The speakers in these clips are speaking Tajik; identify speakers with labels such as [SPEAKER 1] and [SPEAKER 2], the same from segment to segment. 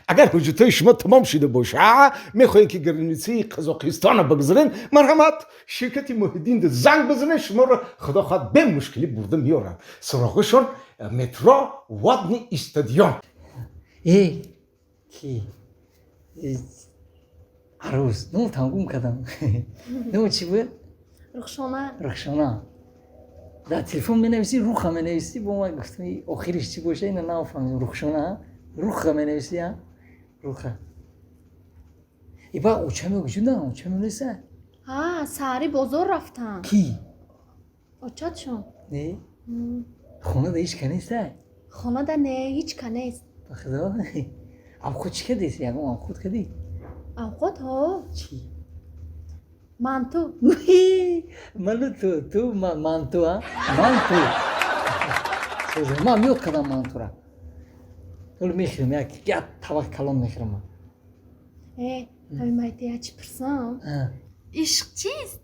[SPEAKER 1] اگر حجت شما تمام شده باشه میخواین که گرانیسی قزاقستان رو بگذارین مرحمت شرکت محیدین ده زنگ بزنه شما رو خدا خواهد به مشکلی برده میارن سراغشون مترو وادنی استادیوم
[SPEAKER 2] کی عروس نو تنگوم کردم نو چی بود؟ رخشانه در تلفن می نویسی روخ می نویسی با ما گفتم آخرش چی باشه اینو نفهمیدم رخشانه روخ می نویسی ها روخه ای با اوچه وجود ندارم اوچه نیست
[SPEAKER 3] ساری بزرگ رفتن
[SPEAKER 2] کی
[SPEAKER 3] اوچاتشون
[SPEAKER 2] نه خونه ده هیچ کنیست
[SPEAKER 3] خونه ده نه هیچ کنیست
[SPEAKER 2] بخدا اب خود چی کدیست یکم اب خود کدی
[SPEAKER 3] خود ها
[SPEAKER 2] چی
[SPEAKER 3] منتو
[SPEAKER 2] منو تو منتو ها منتو ما میاد کدام منتو را اول میخرم یک طبق کلان میخرم
[SPEAKER 3] همین مایتی چی پرسم عشق چیست؟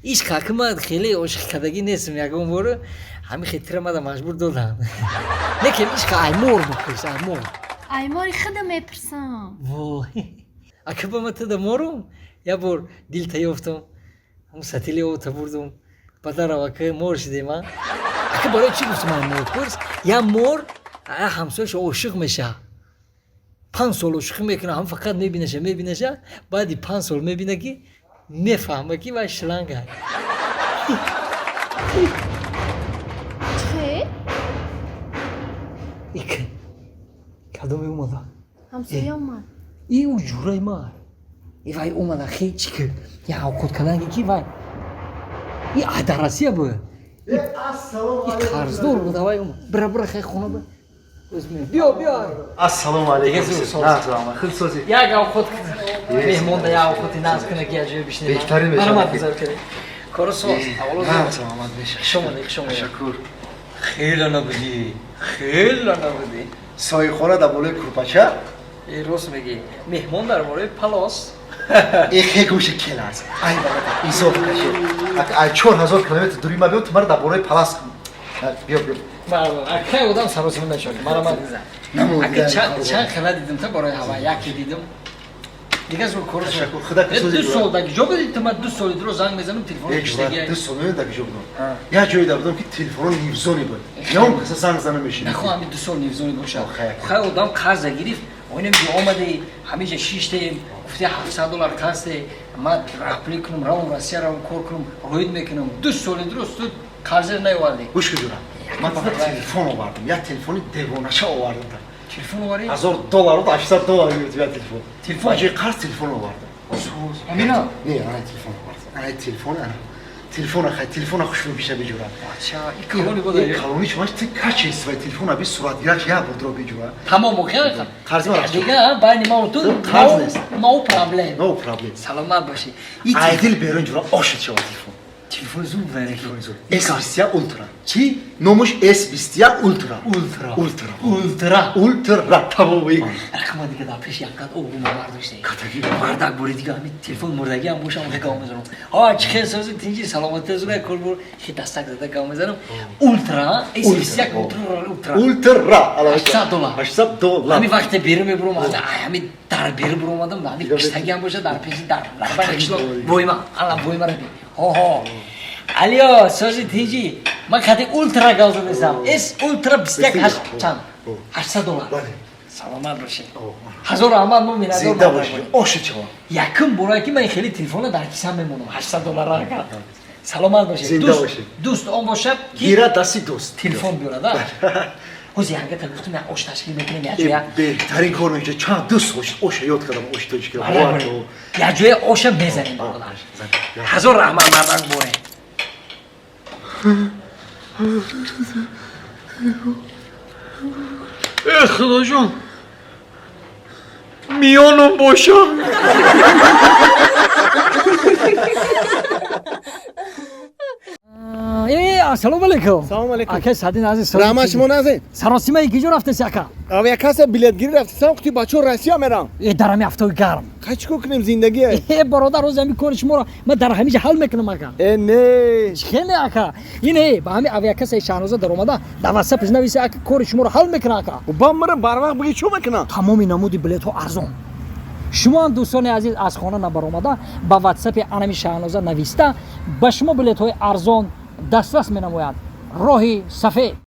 [SPEAKER 2] عشق حکم خیلی عشق کردگی نیستم یکم برو همین خیلی ما مجبور دادم نکم عشق ایمور بپرس
[SPEAKER 3] ایماری خدا میپرسم
[SPEAKER 2] وای اگه با من تا مورم یا بار دل تیافتم هم ستیلی او تبردم پدر و که مور شدیم اگه برای چی گفتم من مور پرس یا مور همسایش عاشق میشه 5 سال عاشق میکنه هم فقط میبینه بعدی 5 سال میبینه که میفهمه که وای شلنگه
[SPEAKER 3] چه؟
[SPEAKER 2] ایک کدومی اومده
[SPEAKER 3] همسایه اومد
[SPEAKER 2] ای او جورای ما ای وای اومده خیلی چی که یا خود کلنگی کی وای ای عدرسیه بود ای قرضدار بود وای اومد برا خیلی خونه بود بیا
[SPEAKER 4] السلام علیکم
[SPEAKER 2] سلام
[SPEAKER 4] خیلی سازی
[SPEAKER 2] یا خود مهمون ده یا خودی ناز کنه که جای بشینه
[SPEAKER 4] بهترین بشه
[SPEAKER 2] من بذار کنه کارو ساز اولو
[SPEAKER 4] سلامت بشه
[SPEAKER 2] شما
[SPEAKER 4] تشکر
[SPEAKER 2] خیلی نبودی
[SPEAKER 4] سایه خونه در بالای کورپاچه
[SPEAKER 2] ای روز میگی مهمون در مورد پلاس
[SPEAKER 4] این خیلی گوشه کل است ای بابا ایسا بکشه ای 4000 کیلومتر دوری ما بیام تو مرا در بالای پلاس بیا
[SPEAKER 2] اگه آدم سروسیم نشد مرا دیدم اگه چند خلا دیدم تا برای هوا یکی دیدم دیگه از کورو
[SPEAKER 4] تشکر خدا
[SPEAKER 2] دو سال دیگه جا بدید تو من 2 سال درو زنگ میزنم تلفن
[SPEAKER 4] یک 2 سال دیگه جو بودم یا جایی دادم که تلفن نیوزونی بود یا اون کسی زنگ زنه میشینه
[SPEAKER 2] نخواه همین 2 سال نیوزونی باشه خیلی آدم قرض گرفت اونم جو آمده همیشه 6 تیم گفتی $700 قرض ما راپلی کنم راون راسیا راون کار کنم روید میکنم 2 سال درست قرض نیوردی
[SPEAKER 4] گوش کن من تلفن آوردم یا تلفن دیوانشه آوردم
[SPEAKER 2] تلفن آوردی
[SPEAKER 4] $1000 و $800 میگیرد یا تلفن اجای قرض تلفن آوردم
[SPEAKER 2] امینا
[SPEAKER 4] نه انا تلفن آوردم انا تلفن خوش میشه بجورم
[SPEAKER 2] اچھا این کلونی بود
[SPEAKER 4] کلونی شما کاچی است و تلفن ابی صورت گیرش یا بود رو بجورم
[SPEAKER 2] تمام اوکی
[SPEAKER 4] قرض ما
[SPEAKER 2] دیگه باید ما تو نو پرابلم سلامت باشی
[SPEAKER 4] ایدل بیرون جورا آشت شما
[SPEAKER 2] تلفن زود داره
[SPEAKER 4] S20 اولترا چی نومش S20 اولترا تمام وی
[SPEAKER 2] رقم دیگه در پیش یک قد او برداشته بردک بوری دیگه همین تلفن مردگی هم باشم که گام میزنم چه خیلی سازی تینجی سلامت زوره کل بور خیلی دستک داده گام میزنم اولترا S20 اولترا $800 همین وقت بیرون میبرم همین در بیرون برم آدم همین کشتگی هم باشه در پیش در بویما الان بویما رو الیا سازی تیجی من خاطر اولترا گاز میزنم اس اولترا 21 چند $800 سلامت باشه هزار احمد ما مینا
[SPEAKER 4] زنده باشه آشت شما
[SPEAKER 2] یکم برای که من خیلی تلفن در کیسم میمونم $800 را سلامت باشه دوست اون باشه
[SPEAKER 4] گیره دستی دوست
[SPEAKER 2] تلفن بیاره دا خوزی هنگه تا گفتم یک آش تشکیل میکنیم یک جویا
[SPEAKER 4] بهترین کار میشه چند دوست آش یاد کردم آش توش که
[SPEAKER 2] یک جویا آش میزنیم هزار احمد مردن بوره
[SPEAKER 4] خدا جان میانم باشم
[SPEAKER 5] ассалому алайкум.
[SPEAKER 6] Салом алейкум.
[SPEAKER 5] Ака Садин азиз.
[SPEAKER 6] Рама шумо назед.
[SPEAKER 5] Саросимаи киҷо рафтаси ака?
[SPEAKER 6] Авиакасса билетгирӣ рафтисам гуфти бачаҳо Россия мерам.
[SPEAKER 5] Дарами афтои гарм.
[SPEAKER 6] Хай чикор кунем зиндагие?
[SPEAKER 5] Бародар рози ҳамин кори шуморо ман дар ҳамиҷа ҳал мекунам ака.
[SPEAKER 6] Не.
[SPEAKER 5] Хеле ака. Ин ба ҳамин авиакассаи Шаҳноза даромада дар WhatsApp нависе ака кори шуморо ҳал мекунам ака.
[SPEAKER 6] Ба мерам барвақт бигӣ чо мекунам?
[SPEAKER 5] тамоми намуди билетҳо арзон. шумо ҳам дӯстони азиз аз хона набаромада ба WhatsApp анами Шаҳноза нависта ба шумо билетҳои арзон дастрас менамояд. роҳи сафед.